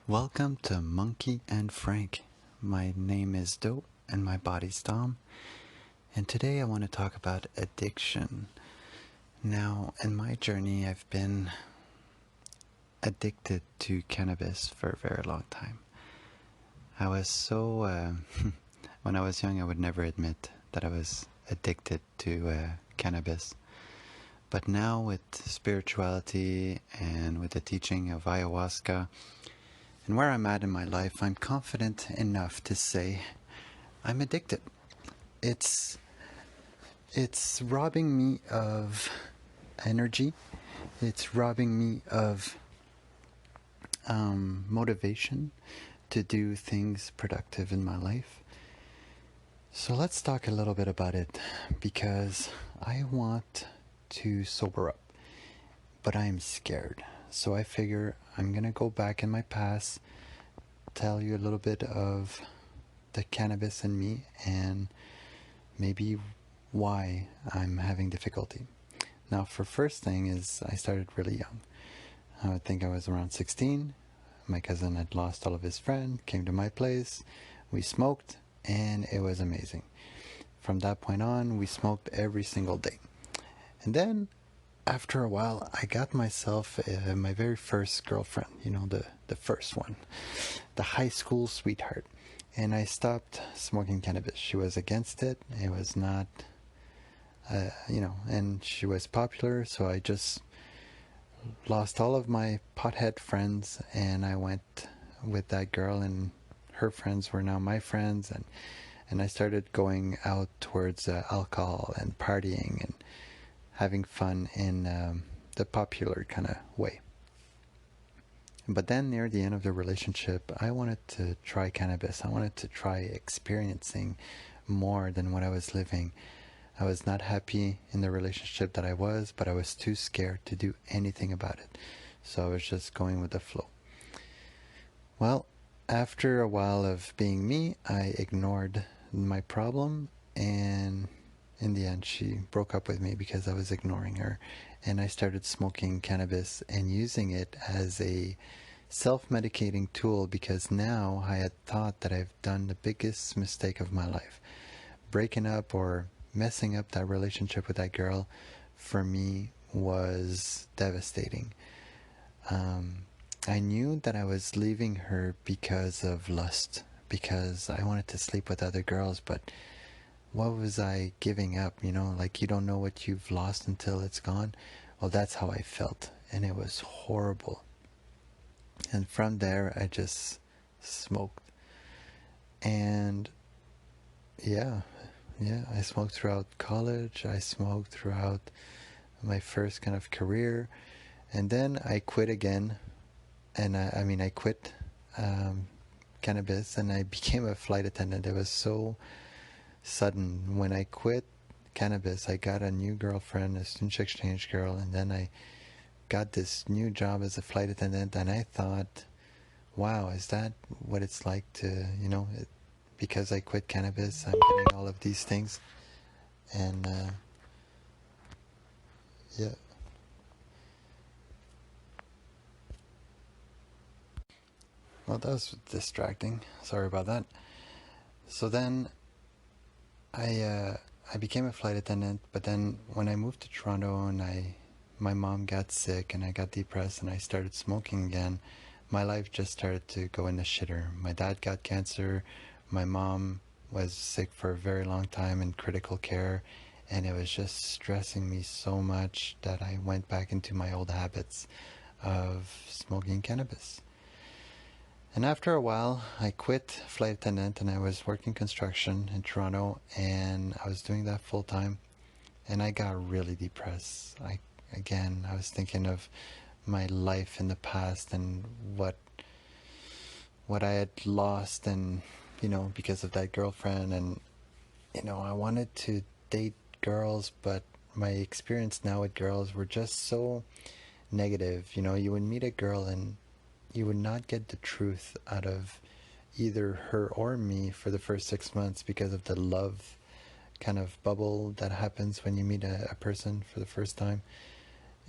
Welcome to Monkey and Frank. My name is Do and my body's Dom. And today I want to talk about addiction. Now, in my journey, I've been addicted to cannabis for a very long time. I was when I was young, I would never admit that I was addicted to cannabis. But now, with spirituality and with the teaching of Ayahuasca, and where I'm at in my life, I'm confident enough to say I'm addicted. It's robbing me of energy. It's robbing me of motivation to do things productive in my life. So let's talk a little bit about it, because I want to sober up, but I'm scared. So I figure I'm gonna go back in my past, tell you a little bit of the cannabis in me and maybe why I'm having difficulty. Now, for first thing is I started really young. I would think I was around 16. My cousin had lost all of his friends, came to my place, we smoked, and it was amazing. From that point on, we smoked every single day. And then after a while, I got myself my very first girlfriend, the first one, the high school sweetheart. And I stopped smoking cannabis. She was against it. It was not, and she was popular, so I just lost all of my pothead friends, and I went with that girl, and her friends were now my friends, and I started going out towards alcohol and partying and having fun in the popular kind of way. But then near the end of the relationship, I wanted to try cannabis. I wanted to try experiencing more than what I was living. I was not happy in the relationship that I was, but I was too scared to do anything about it. So I was just going with the flow. Well, after a while of being me, I ignored my problem, and in the end, she broke up with me because I was ignoring her, and I started smoking cannabis and using it as a self-medicating tool, because now I had thought that I've done the biggest mistake of my life. Breaking up or messing up that relationship with that girl, for me, was devastating. I knew that I was leaving her because of lust, because I wanted to sleep with other girls, but what was I giving up? Like, you don't know what you've lost until it's gone. Well, that's how I felt, and it was horrible. And from there, I just smoked. And yeah, I smoked throughout college. I smoked throughout my first kind of career. And then I quit again. And I quit cannabis, and I became a flight attendant. It was so sudden. When I quit cannabis, I got a new girlfriend, a student exchange girl, and then I got this new job as a flight attendant, and I thought, wow, is that what it's like to, because I quit cannabis, I'm getting all of these things. And yeah. Well, that was distracting. Sorry about that. So then I became a flight attendant, but then when I moved to Toronto and my mom got sick and I got depressed and I started smoking again, my life just started to go in the shitter. My dad got cancer, my mom was sick for a very long time in critical care, and it was just stressing me so much that I went back into my old habits of smoking cannabis. And after a while, I quit flight attendant and I was working construction in Toronto, and I was doing that full time, and I got really depressed. I was thinking of my life in the past and what I had lost, and because of that girlfriend, and I wanted to date girls, but my experience now with girls were just so negative. You would meet a girl and you would not get the truth out of either her or me for the first 6 months, because of the love kind of bubble that happens when you meet a person for the first time.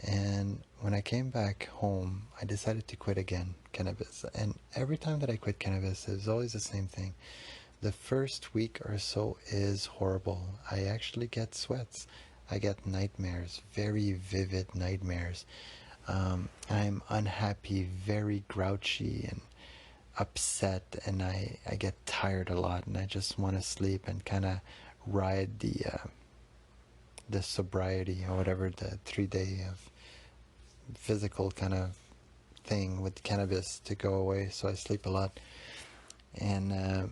And when I came back home, I decided to quit again cannabis. And every time that I quit cannabis, it was always the same thing. The first week or so is horrible. I actually get sweats. I get nightmares, very vivid nightmares. I'm unhappy, very grouchy and upset, and I get tired a lot, and I just want to sleep and kind of ride the sobriety or whatever, the 3 day of physical kind of thing with cannabis to go away. So I sleep a lot, and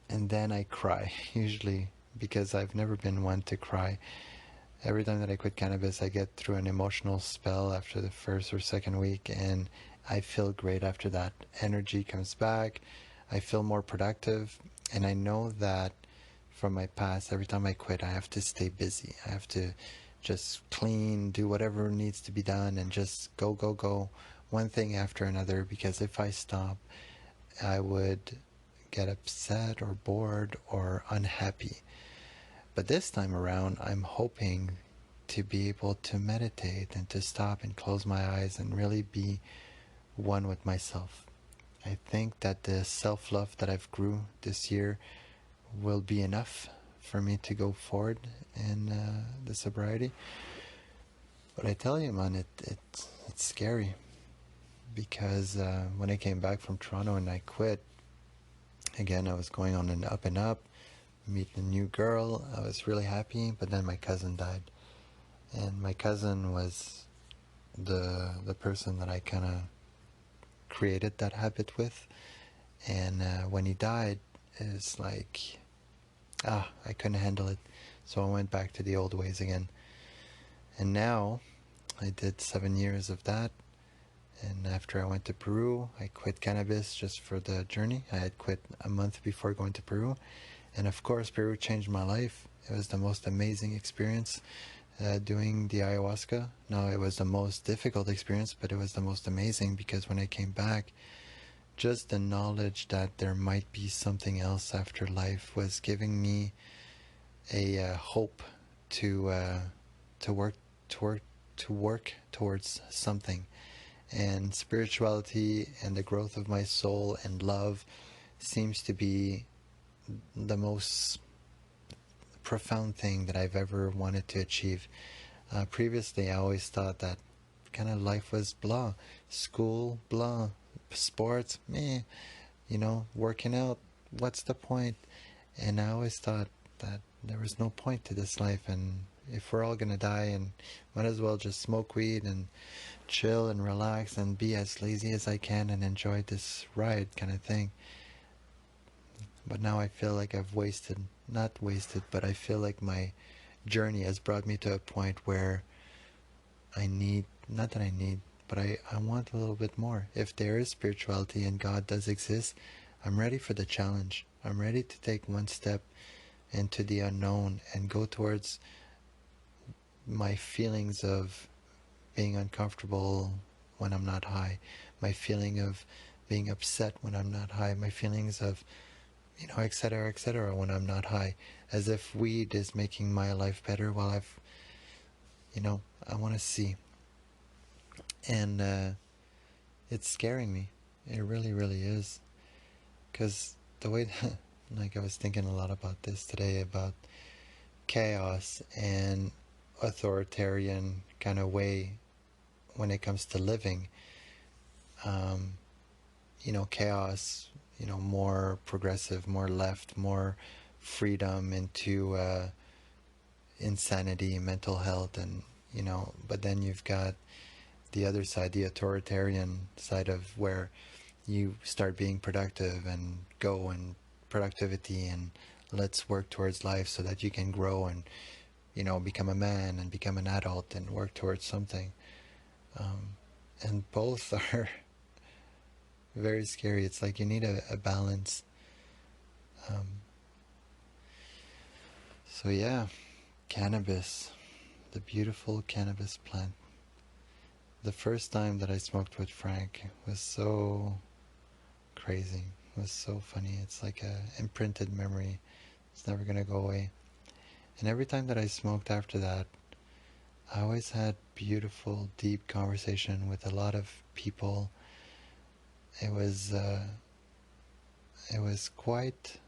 and then I cry usually because I've never been one to cry. Every time that I quit cannabis, I get through an emotional spell after the first or second week, and I feel great after that. Energy comes back, I feel more productive, and I know that from my past, every time I quit, I have to stay busy. I have to just clean, do whatever needs to be done, and just go, go, go, one thing after another, because if I stop, I would get upset or bored or unhappy. But this time around, I'm hoping to be able to meditate and to stop and close my eyes and really be one with myself. I think that the self-love that I've grew this year will be enough for me to go forward in the sobriety. But I tell you, man, it's scary because when I came back from Toronto and I quit, again, I was going on an up and up, meet a new girl. I was really happy, but then my cousin died. And my cousin was the person that I kind of created that habit with. And when he died, it's like, I couldn't handle it. So I went back to the old ways again. And now I did 7 years of that. And after I went to Peru, I quit cannabis just for the journey. I had quit a month before going to Peru. And of course, Peru changed my life. It was the most amazing experience doing the ayahuasca. No, it was the most difficult experience, but it was the most amazing because when I came back, just the knowledge that there might be something else after life was giving me a hope to work to work towards something. And spirituality and the growth of my soul and love seems to be the most profound thing that I've ever wanted to achieve. Previously, I always thought that kind of life was blah, school, blah, sports, meh, working out, what's the point? And I always thought that there was no point to this life, and if we're all gonna die, and might as well just smoke weed and chill and relax and be as lazy as I can and enjoy this ride kind of thing. But now I feel like I've not wasted, but I feel like my journey has brought me to a point where not that I need, but I want a little bit more. If there is spirituality and God does exist, I'm ready for the challenge. I'm ready to take one step into the unknown and go towards my feelings of being uncomfortable when I'm not high, my feeling of being upset when I'm not high, my feelings of etc., etc., when I'm not high, as if weed is making my life better while I want to see. And it's scaring me. It really, really is. Because the way that, like I was thinking a lot about this today, about chaos and authoritarian kind of way when it comes to living. Chaos, more progressive, more left, more freedom into insanity, mental health, and, but then you've got the other side, the authoritarian side of where you start being productive and go and productivity and let's work towards life so that you can grow and, become a man and become an adult and work towards something. And both are very scary. It's like you need a balance. So yeah, cannabis, the beautiful cannabis plant. The first time that I smoked with Frank was so crazy. It was so funny. It's like a imprinted memory. It's never gonna go away. And every time that I smoked after that, I always had beautiful, deep conversation with a lot of people. It was it was quite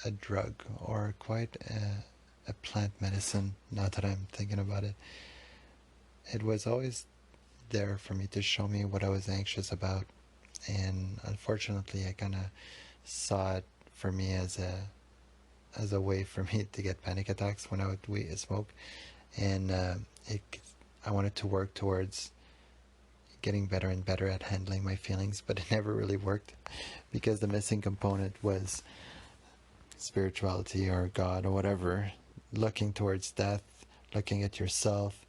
a drug, or quite a plant medicine. Now that I'm thinking about it, it was always there for me to show me what I was anxious about, and unfortunately, I kind of saw it for me as a way for me to get panic attacks when I would smoke, and it I wanted to work towards getting better and better at handling my feelings, but it never really worked because the missing component was spirituality or God or whatever, looking towards death, looking at yourself,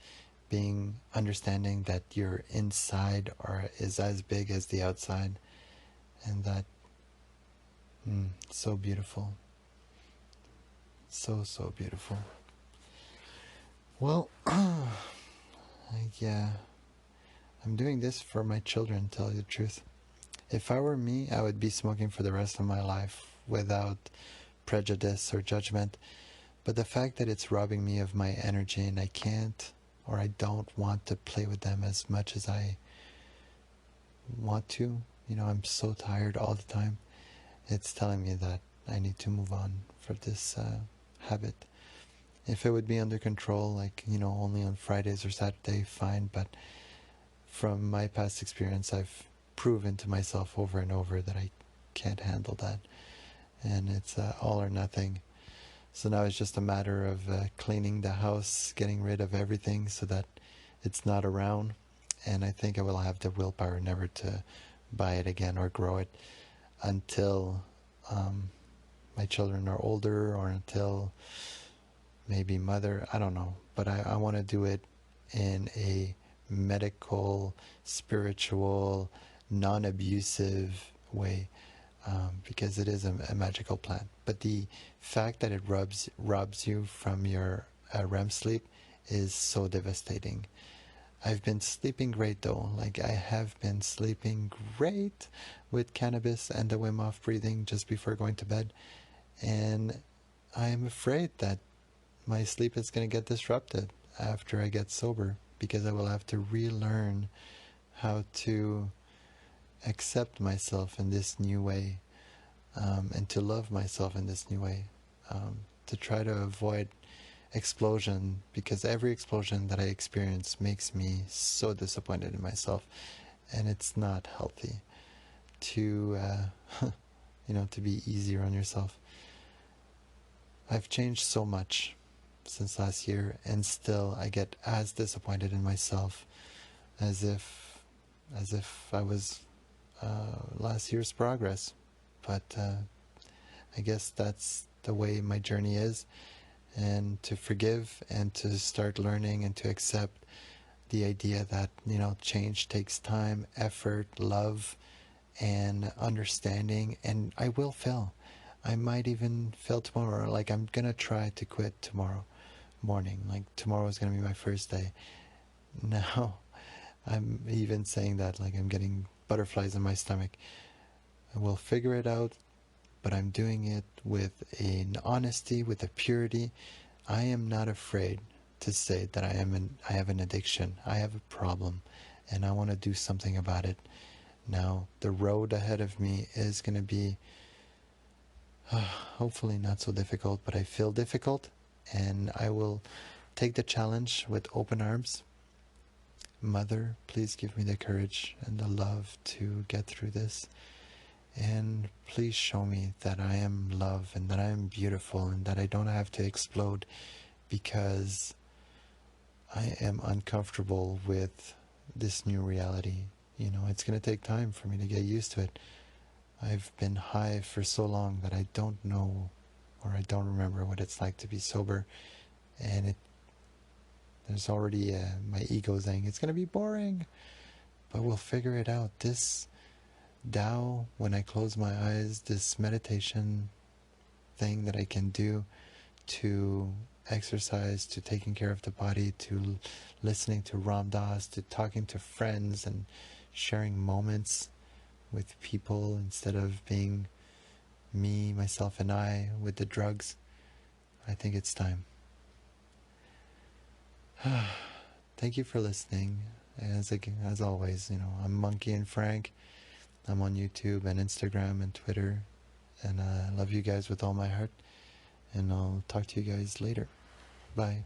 being understanding that your inside or is as big as the outside, and that so beautiful, so beautiful. Well, yeah, I'm doing this for my children, to tell you the truth. If I were me, I would be smoking for the rest of my life without prejudice or judgment. But the fact that it's robbing me of my energy and I can't, or I don't want to play with them as much as I want to, I'm so tired all the time. It's telling me that I need to move on for this habit. If it would be under control, like, only on Fridays or Saturday, fine. But from my past experience, I've proven to myself over and over that I can't handle that. And it's all or nothing. So now it's just a matter of cleaning the house, getting rid of everything so that it's not around. And I think I will have the willpower never to buy it again or grow it until my children are older, or until maybe mother, I don't know. But I want to do it in a medical, spiritual, non-abusive way. Because it is a magical plant. But the fact that it robs you from your REM sleep is so devastating. I've been sleeping great though. Like, I have been sleeping great with cannabis and the Wim Hof breathing just before going to bed. And I am afraid that my sleep is going to get disrupted after I get sober, because I will have to relearn how to accept myself in this new way, and to love myself in this new way, to try to avoid explosion, because every explosion that I experience makes me so disappointed in myself, and it's not healthy to to be easier on yourself. I've changed so much since last year, and still I get as disappointed in myself as if I was last year's progress. But I guess that's the way my journey is, and to forgive and to start learning and to accept the idea that change takes time, effort, love, and understanding. And I will fail. I might even fail tomorrow. Like, I'm gonna try to quit tomorrow morning. Like, tomorrow is gonna be my first day. Now I'm even saying that like I'm getting butterflies in my stomach. I will figure it out, but I'm doing it with an honesty, with a purity. I am not afraid to say that I have an addiction. I have a problem, and I want to do something about it. Now, the road ahead of me is going to be hopefully not so difficult, but I feel difficult, and I will take the challenge with open arms. Mother, please give me the courage and the love to get through this. And please show me that I am love, and that I am beautiful, and that I don't have to explode because I am uncomfortable with this new reality. It's going to take time for me to get used to it. I've been high for so long that I don't know, or I don't remember what it's like to be sober. And there's already my ego saying it's going to be boring, but we'll figure it out. This Tao, when I close my eyes, this meditation thing that I can do, to exercise, to taking care of the body, to listening to Ram Dass, to talking to friends and sharing moments with people instead of being me, myself, and I with the drugs. I think it's time. thank you for listening. As always, I'm Monkey and Frank. I'm on YouTube and Instagram and Twitter, and I love you guys with all my heart. And I'll talk to you guys later. Bye.